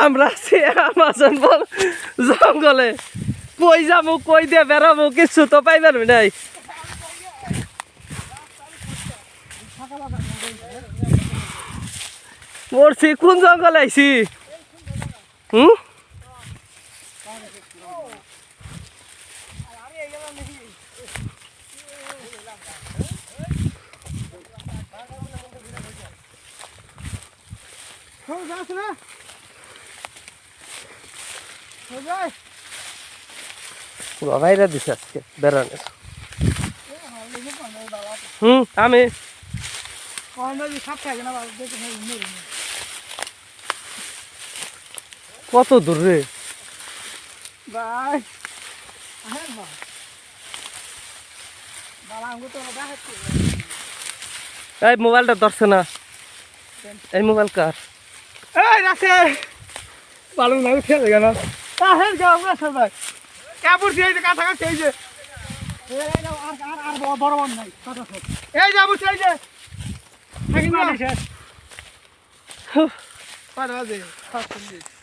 আমরা আছি আমাজন জঙ্গলে কই যাবো কই দিয়ে বেড়াবো কিছু তো পাইবার নাই। মরছি কোন জঙ্গলে আইছি? হুম বাইরে দিছে আজকে বেড়ানোর। আমি কত দূর রে ভাই এই মোবাইলটা ধরছে না, এই মোবাইল কার? এই রাখে ভালো না উঠে গেল তাহের যাও না সবাই কাপড় দিয়ে যে কাছাকাছি এই যে আর বড় বড় নাই এই যাবো এই যে থাকি না শেষ 5 বাজে